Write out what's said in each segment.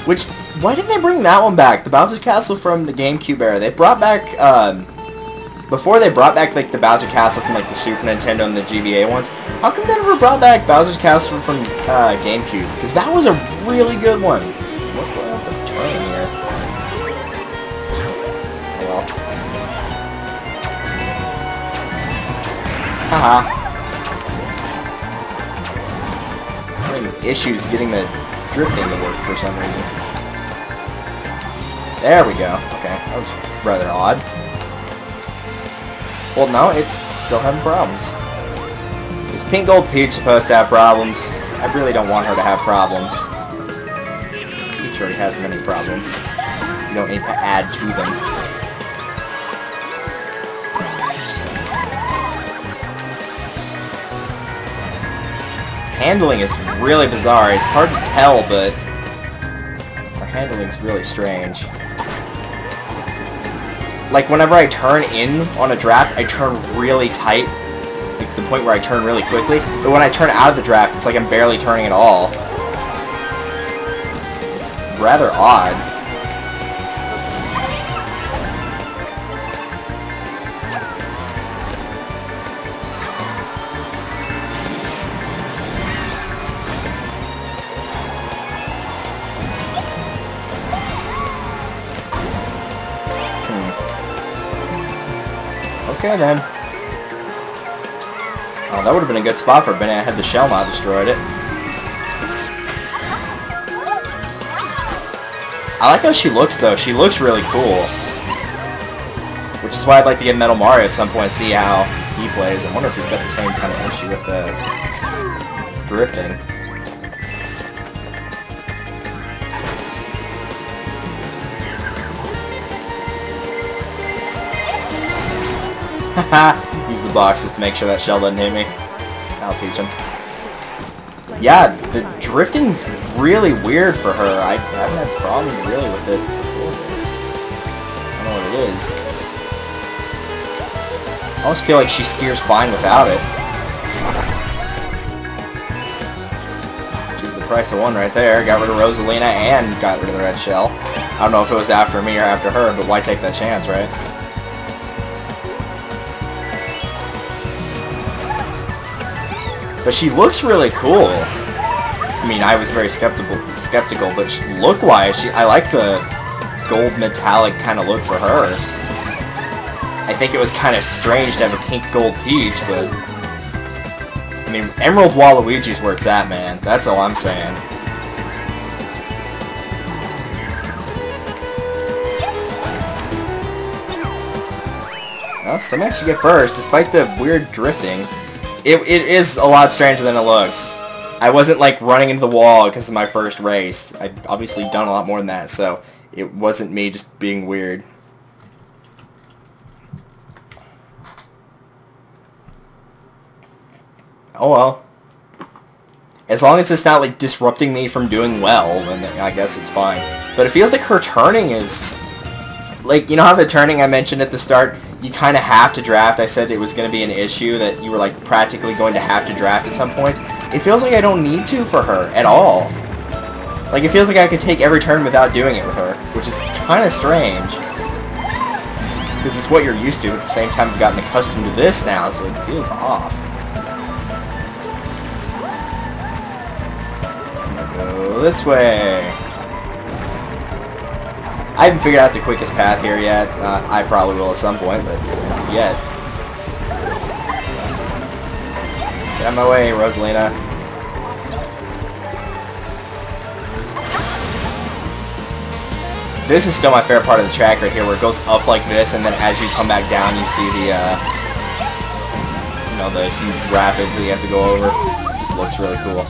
Which, why didn't they bring that one back? The Bowser's Castle from the GameCube era. They brought back, before they brought back, like, the Bowser Castle from, like, the Super Nintendo and the GBA ones. How come they never brought back Bowser's Castle from, GameCube? Because that was a really good one. What's going on with the turn here? Oh, well. Haha. I'm having issues getting the drifting to work for some reason. There we go. Okay, that was rather odd. Well, no, it's still having problems. Is Pink Gold Peach supposed to have problems? I really don't want her to have problems. Peach already has many problems. You don't need to add to them. Handling is really bizarre. It's hard to tell, but her handling is really strange. Like, whenever I turn in on a draft, I turn really tight, like the point where I turn really quickly, but when I turn out of the draft, it's like I'm barely turning at all. It's rather odd. Okay, then. Oh, that would have been a good spot for Banana had the shell not destroyed it. I like how she looks, though. She looks really cool. Which is why I'd like to get Metal Mario at some point and see how he plays. I wonder if he's got the same kind of issue with the drifting. Use the boxes to make sure that shell doesn't hit me. I'll teach him. Yeah, the drifting's really weird for her. I haven't had problems really with it before this. I don't know what it is. I almost feel like she steers fine without it. Choose the price of one right there. Got rid of Rosalina and got rid of the red shell. I don't know if it was after me or after her, but why take that chance, right? But she looks really cool. I mean, I was very skeptical, but look-wise, I like the gold metallic kind of look for her. I think it was kind of strange to have a pink gold Peach, but I mean, Emerald Waluigi's where it's at, man. That's all I'm saying. Well, still managed to get first, despite the weird drifting. It is a lot stranger than it looks. I wasn't like running into the wall because of my first race. I've obviously done a lot more than that, so it wasn't me just being weird. Oh well. As long as it's not like disrupting me from doing well, then I guess it's fine. But it feels like her turning is... Like, you know how the turning I mentioned at the start, you kind of have to draft? I said it was going to be an issue, that you were like practically going to have to draft at some points. It feels like I don't need to for her at all. Like, it feels like I could take every turn without doing it with her, which is kind of strange. Because it's what you're used to, but at the same time I've gotten accustomed to this now, so it feels off. I'm gonna go this way. I haven't figured out the quickest path here yet. I probably will at some point, but not yet. Get out of my way, Rosalina. This is still my favorite part of the track right here, where it goes up like this, and then as you come back down, you see the, you know, the huge rapids that you have to go over. It just looks really cool.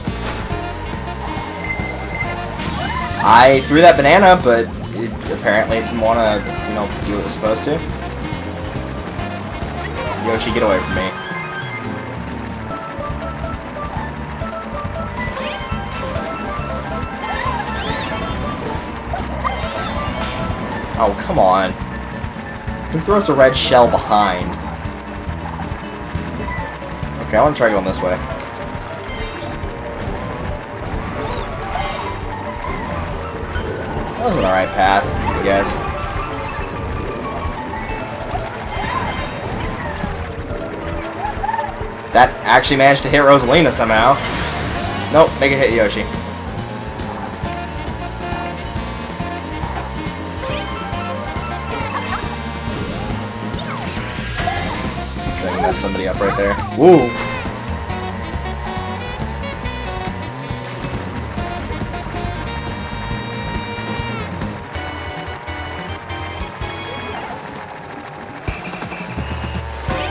I threw that banana, but it apparently didn't want to, you know, do what it was supposed to. Yoshi, get away from me. Oh, come on. Who throws a red shell behind? Okay, I want to try going this way. That was an alright path, I guess. That actually managed to hit Rosalina somehow. Nope, make it hit Yoshi. It's gonna mess somebody up right there. Woo!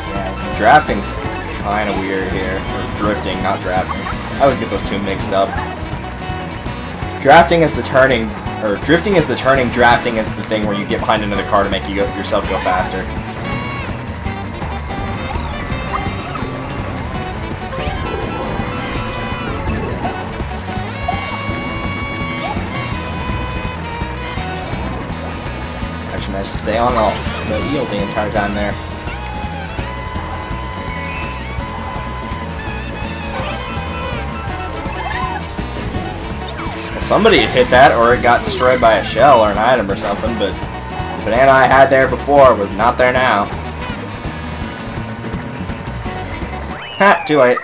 Yeah, drafting's kind of weird here. Or drifting, not drafting. I always get those two mixed up. Drafting is the turning, or drifting is the turning, drafting is the thing where you get behind another car to make yourself go faster. Actually managed to stay on the yield the entire time there. Somebody had hit that, or it got destroyed by a shell or an item or something, but the banana I had there before was not there now. Ha! Too late.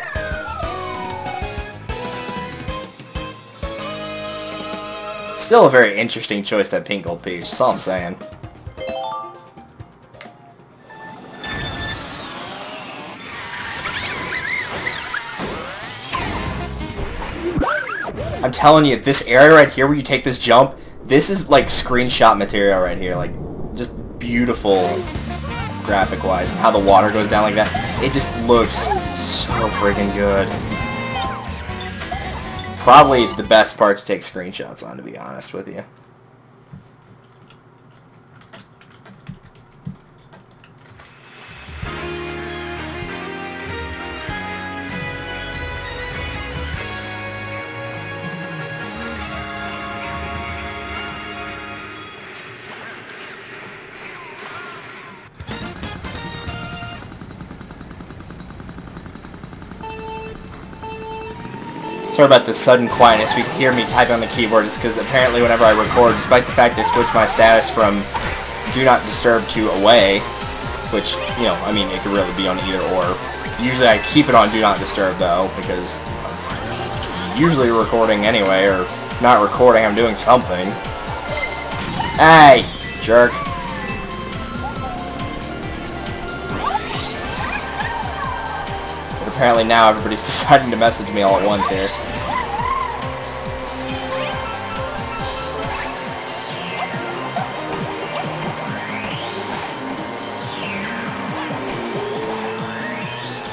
Still a very interesting choice, that pink gold peach, that's all I'm saying. I'm telling you, this area right here where you take this jump, this is like screenshot material right here. Like, just beautiful graphic-wise. And how the water goes down like that. It just looks so freaking good. Probably the best part to take screenshots on, to be honest with you. Sorry about the sudden quietness. You can hear me typing on the keyboard. It's because apparently whenever I record, despite the fact they switched my status from Do Not Disturb to Away, which, you know, I mean, it could really be on either or. Usually I keep it on Do Not Disturb, though, because I'm usually recording anyway, or if not recording, I'm doing something. Hey, jerk. Apparently now everybody's deciding to message me all at once here.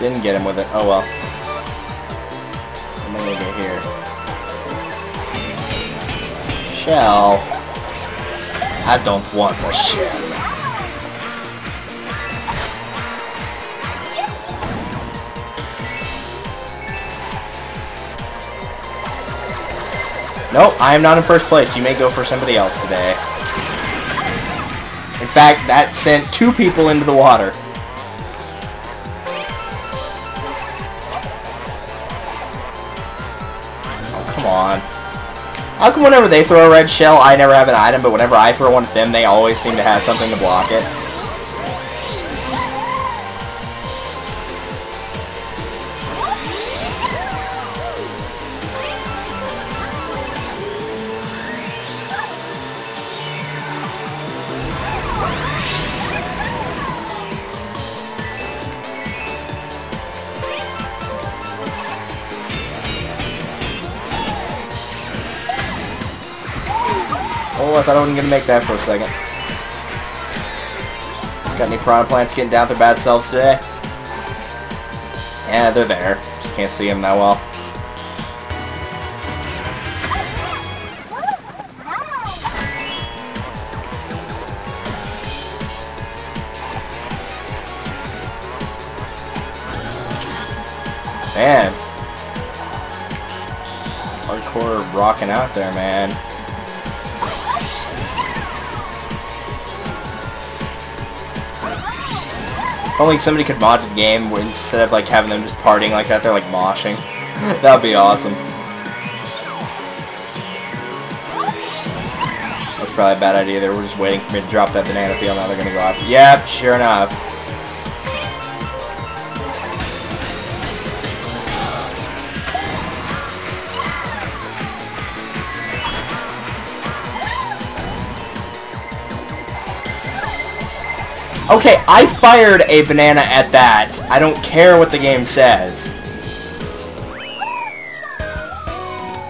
Didn't get him with it. Oh well. What am I gonna get here? Shell. I don't want the shell. Nope, I am not in first place. You may go for somebody else today. In fact, that sent 2 people into the water. Oh, come on. How come whenever they throw a red shell, I never have an item, but whenever I throw one at them, they always seem to have something to block it? Oh, I thought I wasn't going to make that for a second. Got any piranha plants getting down their bad selves today? Yeah, they're there. Just can't see them that well. Man. Hardcore rocking out there, man. If only somebody could mod the game where instead of like having them just partying like that, they're like moshing. That would be awesome. That's probably a bad idea. They were just waiting for me to drop that banana peel. Now they're going to go after. Yep, sure enough. Okay, I fired a banana at that. I don't care what the game says.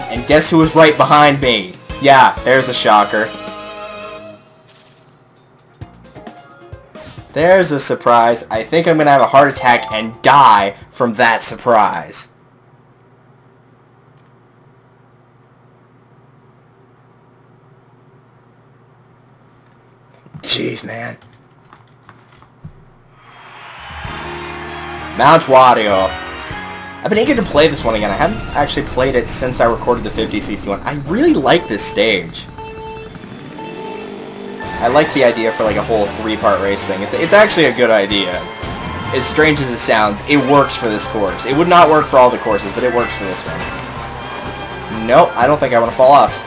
And guess who was right behind me? Yeah, there's a shocker. There's a surprise. I think I'm going to have a heart attack and die from that surprise. Jeez, man. Mount Wario. I've been eager to play this one again. I haven't actually played it since I recorded the 50cc one. I really like this stage. I like the idea for like a whole 3-part race thing. It's actually a good idea. As strange as it sounds, it works for this course. It would not work for all the courses, but it works for this one. Nope, I don't think I want to fall off.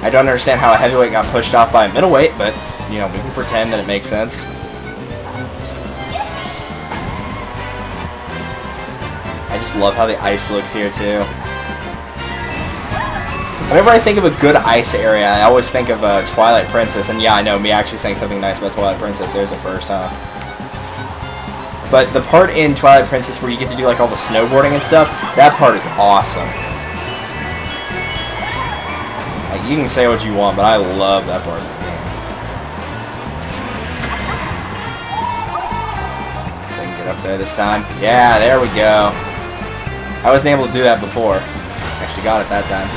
I don't understand how a heavyweight got pushed off by a middleweight, but, you know, we can pretend that it makes sense. I just love how the ice looks here, too. Whenever I think of a good ice area, I always think of Twilight Princess. And yeah, I know, me actually saying something nice about Twilight Princess, there's a first, huh? But the part in Twilight Princess where you get to do like all the snowboarding and stuff, that part is awesome. Like, you can say what you want, but I love that part of the game. So we can get up there this time. Yeah, there we go. I wasn't able to do that before. Actually got it that time.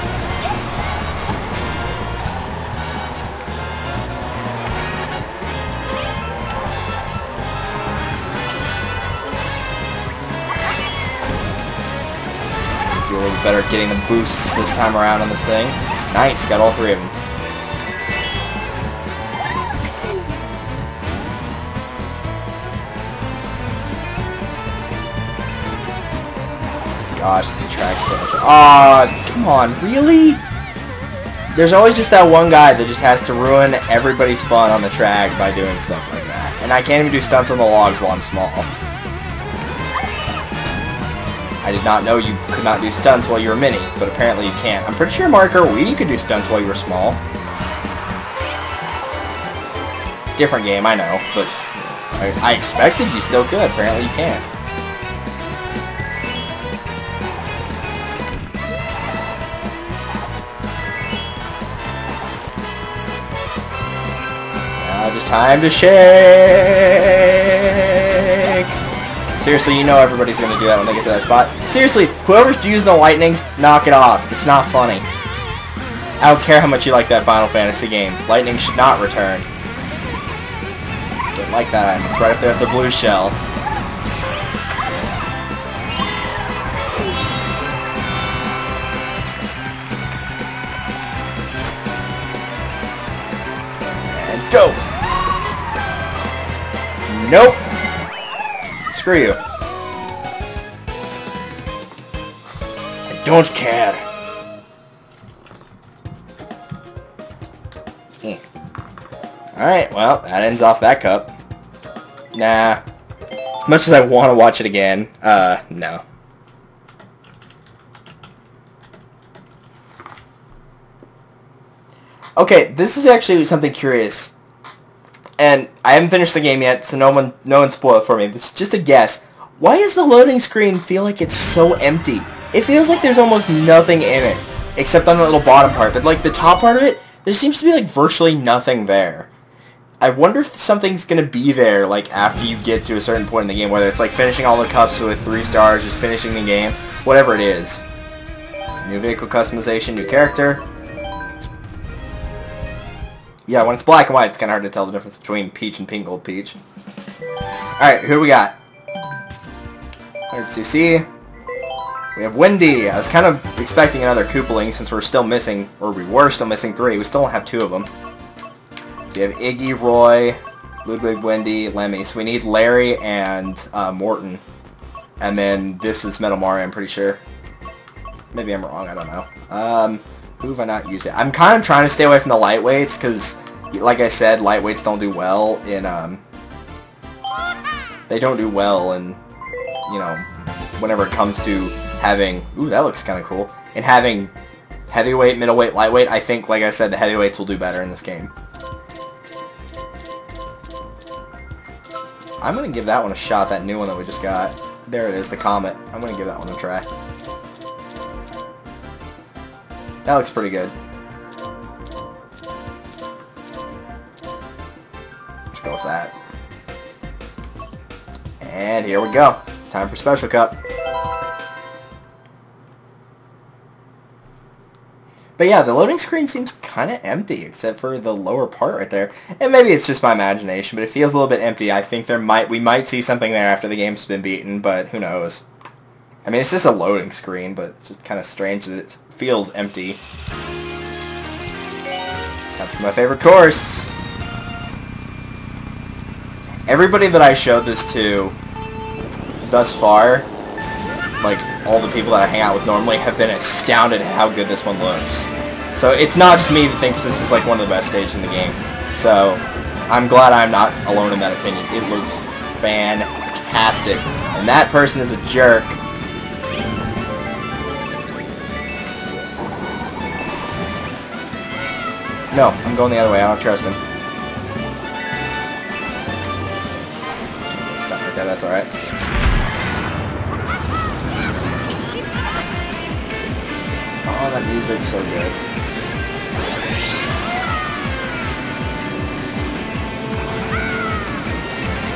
Do a little bit better at getting the boosts this time around on this thing. Nice, got all 3 of them. Gosh, this track's so much. Aw, come on, really? There's always just that one guy that just has to ruin everybody's fun on the track by doing stuff like that. And I can't even do stunts on the logs while I'm small. I did not know you could not do stunts while you were mini, but apparently you can't. I'm pretty sure Mario Kart Wii you could do stunts while you were small. Different game, I know, but I expected you still could. Apparently you can't. Now just time to shake! Seriously, you know everybody's going to do that when they get to that spot. Seriously, whoever's using the lightnings, knock it off. It's not funny. I don't care how much you like that Final Fantasy game. Lightning should not return. Don't like that item. It's right up there with the blue shell. And go! Nope! Screw you. I don't care. Alright, well, that ends off that cup. Nah. As much as I want to watch it again, no. Okay, this is actually something curious. And I haven't finished the game yet, so no one spoil it for me. This is just a guess. Why does the loading screen feel like it's so empty? It feels like there's almost nothing in it, except on the little bottom part. But like the top part of it, there seems to be like virtually nothing there. I wonder if something's gonna be there like after you get to a certain point in the game, whether it's like finishing all the cups with 3 stars, just finishing the game, whatever it is. New vehicle customization, new character. Yeah, when it's black and white, it's kind of hard to tell the difference between Peach and Pink Gold Peach. Alright, here we got 100cc. We have Wendy. I was kind of expecting another Koopaling since we're still missing, or we were still missing 3. We still don't have 2 of them. So you have Iggy, Roy, Ludwig, Wendy, Lemmy. So we need Larry and Morton. And then this is Metal Mario, I'm pretty sure. Maybe I'm wrong, I don't know. Who have I not used it? I'm kind of trying to stay away from the lightweights because, like I said, lightweights don't do well in, they don't do well in, you know, whenever it comes to having, ooh, that looks kind of cool, and having heavyweight, middleweight, lightweight. I think, like I said, the heavyweights will do better in this game. I'm going to give that one a shot, that new one that we just got. There it is, the Comet. I'm going to give that one a try. That looks pretty good. Let's go with that. And here we go. Time for Special Cup. But yeah, the loading screen seems kind of empty, except for the lower part right there. And maybe it's just my imagination, but it feels a little bit empty. I think we might see something there after the game's been beaten, but who knows. I mean, it's just a loading screen, but it's just kind of strange that it feels empty. Time for my favorite course. Everybody that I showed this to thus far, like all the people that I hang out with normally, have been astounded at how good this one looks. So it's not just me that thinks this is like one of the best stages in the game. So I'm glad I'm not alone in that opinion. It looks fantastic. And that person is a jerk. No, I'm going the other way. I don't trust him. Stop right there. That's alright. Oh, that music's so good.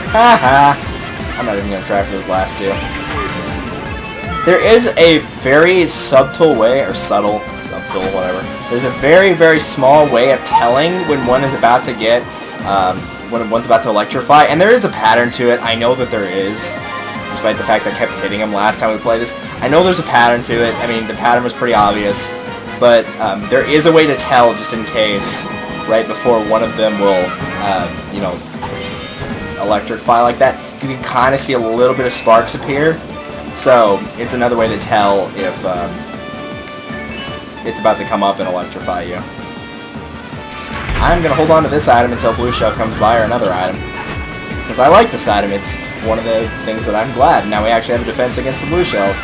Haha! I'm not even gonna try for those last two. There is a very subtle way, or subtle, whatever. There's a very, very small way of telling when one is about to get, when one's about to electrify, and there is a pattern to it. I know that there is, despite the fact that I kept hitting him last time we played this. I know there's a pattern to it. I mean, the pattern was pretty obvious, but there is a way to tell just in case, right before one of them will, you know, electrify like that. You can kind of see a little bit of sparks appear. So, it's another way to tell if it's about to come up and electrify you. I'm going to hold on to this item until Blue Shell comes by, or another item. Because I like this item. It's one of the things that I'm glad. Now we actually have a defense against the Blue Shells.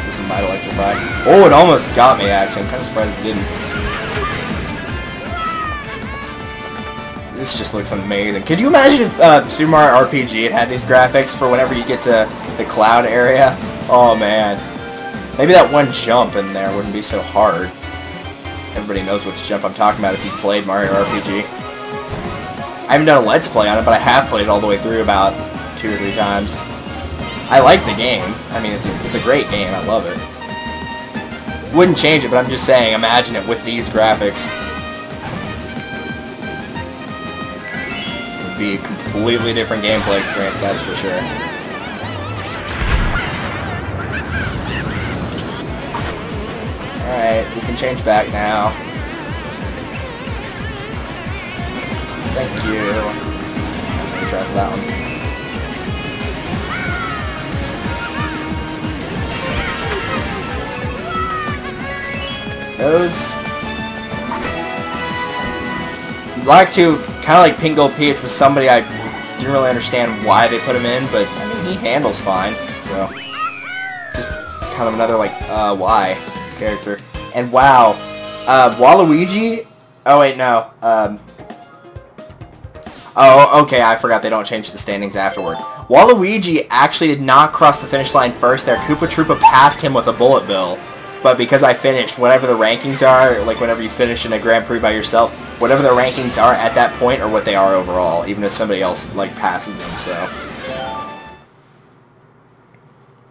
This one might electrify. Oh, it almost got me, actually. I'm kind of surprised it didn't. This just looks amazing. Could you imagine if Super Mario RPG had these graphics for whenever you get to the cloud area? Oh man. Maybe that one jump in there wouldn't be so hard. Everybody knows which jump I'm talking about if you've played Mario RPG. I haven't done a Let's Play on it, but I have played it all the way through about 2 or 3 times. I like the game. I mean, it's a great game. I love it. Wouldn't change it, but I'm just saying, imagine it with these graphics. Be a completely different gameplay experience, that's for sure. Alright, we can change back now. Thank you. I'm gonna try for that one. Those... like to, kind of like Pink Gold Peach was somebody I didn't really understand why they put him in, but I mean, he handles fine, so just kind of another like why character. And wow, Waluigi. Oh wait, no. Oh, okay, I forgot they don't change the standings afterward. Waluigi actually did not cross the finish line first there. Koopa Troopa passed him with a bullet bill. But because I finished, whatever the rankings are, like whenever you finish in a Grand Prix by yourself, whatever the rankings are at that point are what they are overall, even if somebody else, like, passes them, so.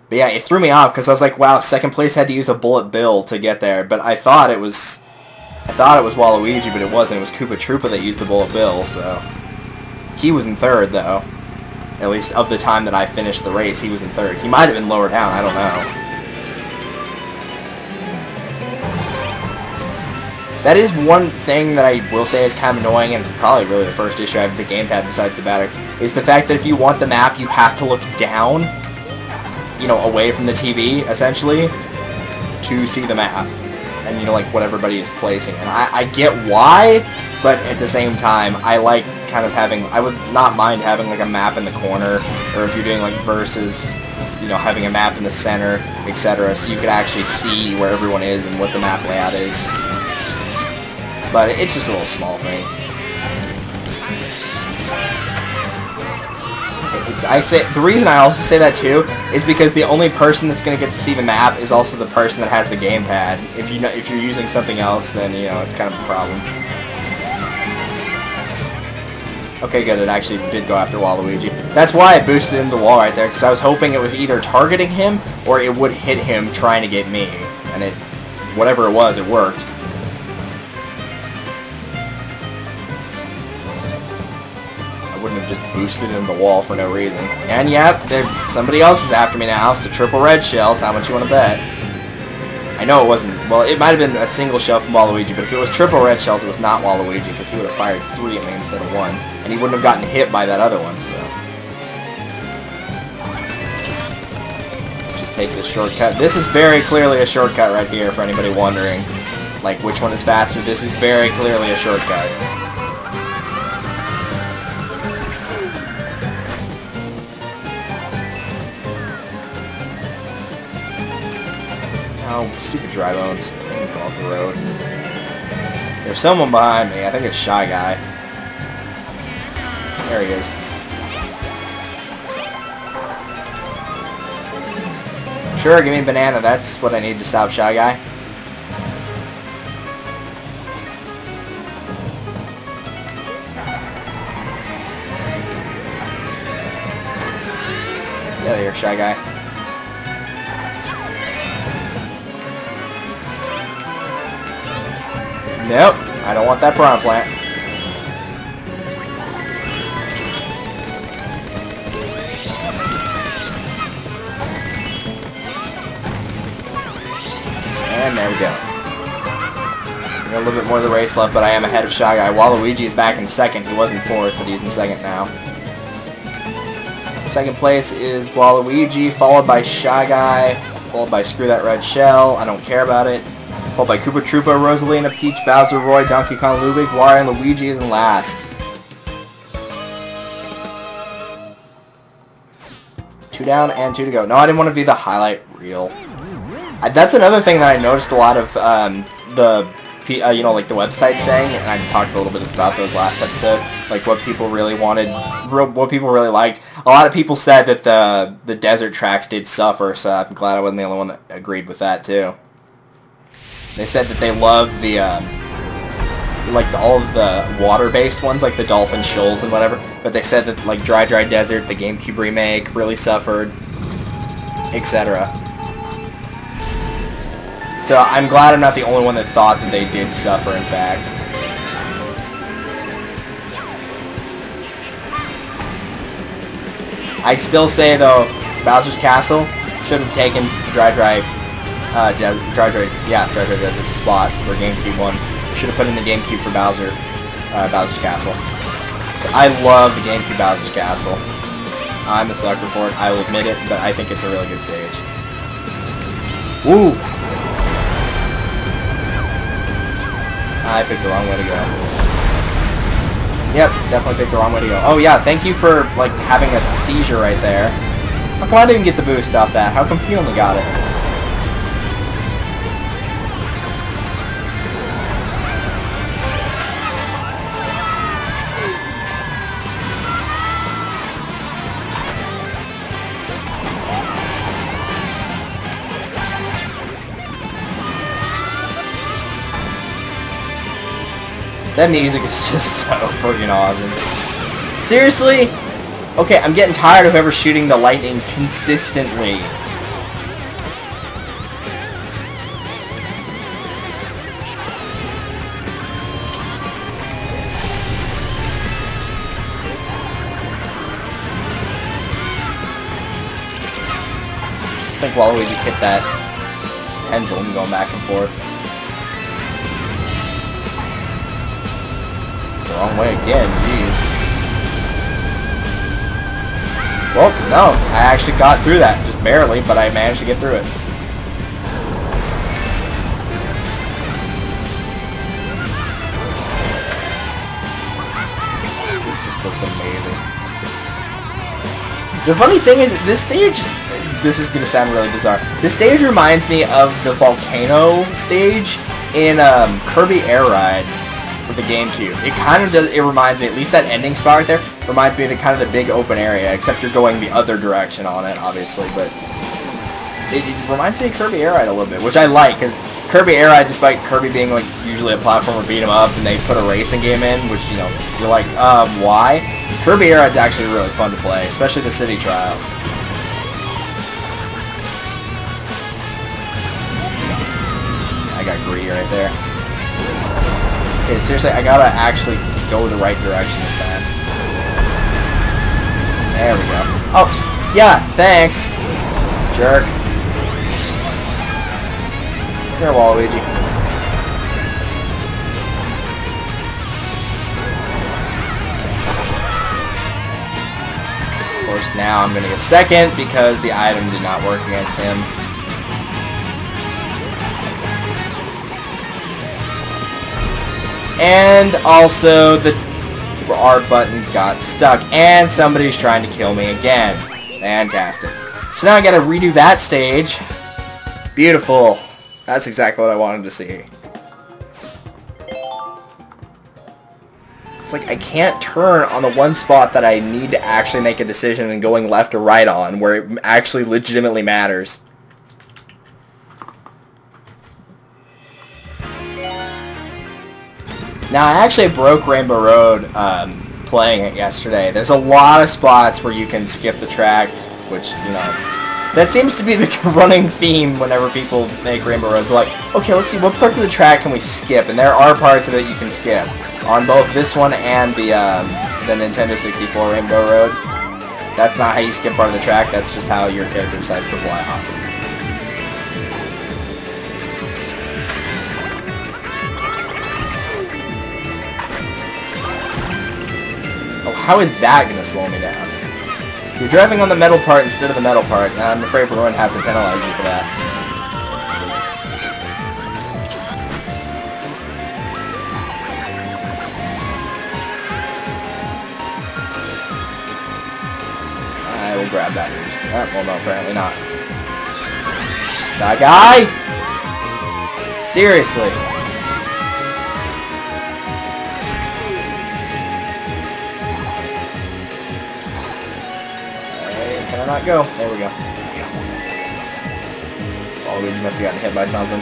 But yeah, it threw me off, because I was like, wow, second place had to use a bullet bill to get there, but I thought it was Waluigi, but it wasn't. It was Koopa Troopa that used the bullet bill, so. He was in third, though. At least of the time that I finished the race, he was in third. He might have been lower down, I don't know. That is one thing that I will say is kind of annoying, and probably really the first issue I have with the gamepad besides the battery, is the fact that if you want the map, you have to look down, you know, away from the TV, essentially. to see the map and, you know, like what everybody is placing. And I get why, but at the same time, I like kind of having, I would not mind having like a map in the corner, or if you're doing like versus, you know, having a map in the center, etc., so you could actually see where everyone is and what the map layout is. But it's just a little small thing. I say the reason I also say that too is because the only person that's going to get to see the map is also the person that has the gamepad. If you know, if you're using something else, then you know it's kind of a problem. Okay, good. It actually did go after Waluigi. That's why I boosted into the wall right there, because I was hoping it was either targeting him or it would hit him trying to get me, and it, whatever it was, it worked. I wouldn't have just boosted into the wall for no reason. And yep, somebody else is after me now. So triple red shells. How much you want to bet? I know it wasn't. Well, it might have been a single shell from Waluigi, but if it was triple red shells, it was not Waluigi, because he would have fired 3 at me instead of 1, and he wouldn't have gotten hit by that other one. So let's just take this shortcut. This is very clearly a shortcut right here for anybody wondering, like which one is faster. This is very clearly a shortcut. Oh, stupid dry bones. I'm gonna go off the road. There's someone behind me. I think it's Shy Guy. There he is. Sure, give me a banana. That's what I need to stop Shy Guy. Get out of here, Shy Guy. Nope, I don't want that piranha plant. And there we go. Still got a little bit more of the race left, but I am ahead of Shy Guy. Waluigi is back in second. He was in fourth, but he's in second now. Second place is Waluigi, followed by Shy Guy, followed by Screw That Red Shell. I don't care about it. Followed by Koopa Troopa, Rosalina, Peach, Bowser, Roy, Donkey Kong, Ludwig, Wario, and Luigi is in last. 2 down and 2 to go. No, I didn't want to be the highlight reel. That's another thing that I noticed a lot of you know, like the website saying, and I talked a little bit about those last episode, like what people really wanted, what people really liked. A lot of people said that the desert tracks did suffer, so I'm glad I wasn't the only one that agreed with that too. They said that they loved the, all of the water-based ones, like the Dolphin Shoals and whatever, but they said that, like, Dry Desert, the GameCube remake, really suffered, etc. So I'm glad I'm not the only one that thought that they did suffer, in fact. I still say, though, Bowser's Castle should have taken Dry Desert spot for GameCube 1. Should have put in the GameCube for Bowser's Castle. So I love the GameCube Bowser's Castle. I'm a sucker for it, I will admit it, but I think it's a really good stage. Woo! I picked the wrong way to go. Yep, definitely picked the wrong way to go. Oh yeah, thank you for, like, having a seizure right there. How come I didn't get the boost off that? How come he only got it? That music is just so friggin' awesome. Seriously? Okay, I'm getting tired of whoever's shooting the lightning consistently. I think Waluigi hit that pendulum going back and forth. Wrong way again, jeez. Well, no, I actually got through that, just barely, but I managed to get through it. looks amazing. The funny thing is, this stage, this is going to sound really bizarre, this stage reminds me of the volcano stage in Kirby Air Ride for the GameCube. It kind of does, it reminds me, at least that ending spot right there, reminds me of the kind of the big open area, except you're going the other direction on it, obviously, but it reminds me of Kirby Air Ride a little bit, which I like, because Kirby Air Ride, despite Kirby being like usually a platformer beat 'em up, and they put a racing game in, which, you know, you're like, why? Kirby Air Ride's actually really fun to play, especially the city trials. I got greedy right there. Okay, seriously, I gotta actually go the right direction this time. There we go. Oh, yeah, thanks, jerk. Here, Waluigi. Of course, now I'm gonna get second because the item did not work against him. And also, the R button got stuck, and somebody's trying to kill me again. Fantastic. So now I gotta redo that stage. Beautiful. That's exactly what I wanted to see. It's like I can't turn on the one spot that I need to actually make a decision and going left or right on, where it actually legitimately matters. Now, I actually broke Rainbow Road playing it yesterday. There's a lot of spots where you can skip the track, which, you know, that seems to be the running theme whenever people make Rainbow Road. They're like, okay, let's see, what parts of the track can we skip? And there are parts of it you can skip. On both this one and the Nintendo 64 Rainbow Road. That's not how you skip part of the track, that's just how your character decides to fly off. Oh, how is that going to slow me down? You're driving on the metal part instead of the metal part, and I'm afraid we're going to have to penalize you for that. I will grab that boost. Well, no, apparently not. That guy? Seriously. Can I not go? There we go. Waluigi must have gotten hit by something.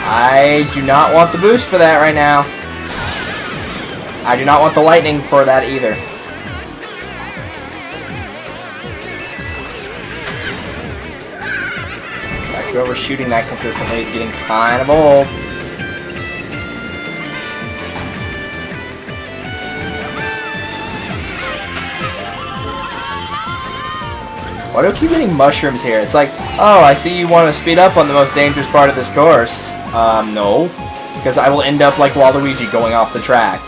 I do not want the boost for that right now. I do not want the lightning for that either. In fact, whoever shooting that consistently is getting kind of old. Why do I keep getting mushrooms here? It's like, oh, I see you want to speed up on the most dangerous part of this course. No. Because I will end up like Waluigi going off the track.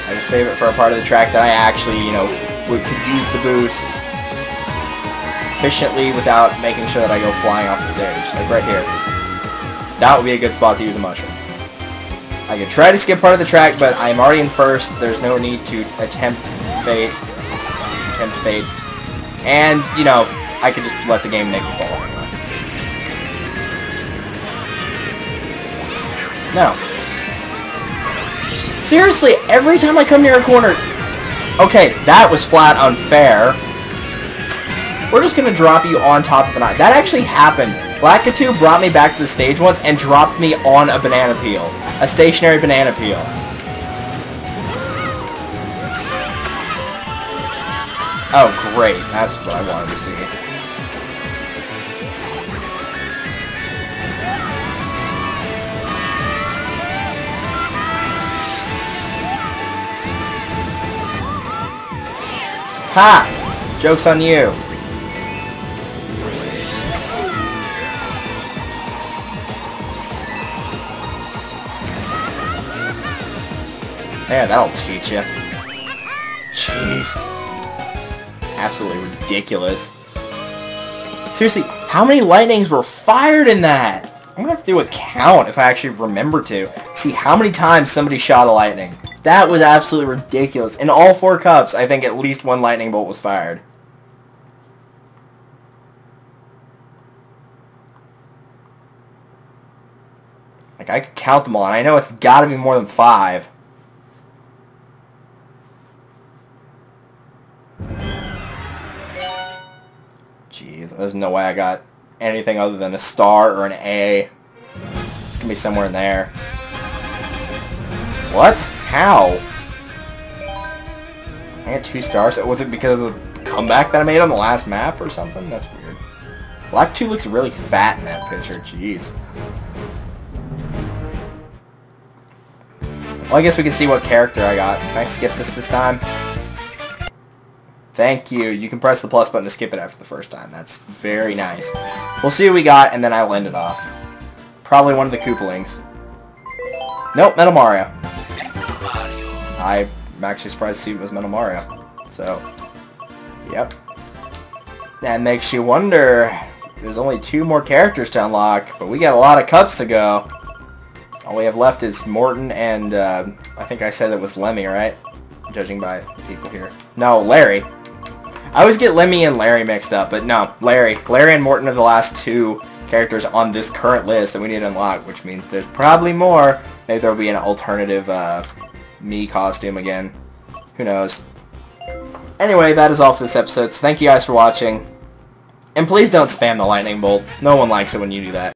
I will save it for a part of the track that I actually, you know, could use the boost efficiently without making sure that I go flying off the stage. Like right here. That would be a good spot to use a mushroom. I could try to skip part of the track, but I'm already in first. There's no need to attempt fate. And, you know, I could just let the game make me fall anyway. No. Seriously, every time I come near a corner... Okay, that was flat unfair. We're just gonna drop you on top of an eye. That actually happened. Lakitu brought me back to the stage once and dropped me on a banana peel. A stationary banana peel. Oh, great. That's what I wanted to see. Ha! Joke's on you. Yeah, that'll teach you. Jeez. absolutely ridiculous. Seriously, how many lightnings were fired in that? I'm gonna have to do a count if I actually remember to. See how many times somebody shot a lightning. That was absolutely ridiculous. In all 4 cups, I think at least 1 lightning bolt was fired. Like, I could count them all, and I know it's gotta be more than 5. Jeez, there's no way I got anything other than a star or an A. It's gonna be somewhere in there. What? How? I got 2 stars. Was it because of the comeback that I made on the last map or something? That's weird. Black 2 looks really fat in that picture. Jeez. Well, I guess we can see what character I got. Can I skip this time? Thank you. You can press the plus button to skip it after the first time. That's very nice. We'll see what we got, and then I'll end it off. Probably one of the Koopalings. Nope, Metal Mario. I'm actually surprised to see it was Metal Mario. So, yep. That makes you wonder. There's only 2 more characters to unlock, but we got a lot of cups to go. All we have left is Morton and, I think I said it was Lemmy, right? Judging by the people here. No, Larry. I always get Lemmy and Larry mixed up, but no, Larry. Larry and Morton are the last 2 characters on this current list that we need to unlock, which means there's probably more. Maybe there'll be an alternative me costume again. Who knows? Anyway, that is all for this episode, so thank you guys for watching. And please don't spam the lightning bolt. No one likes it when you do that.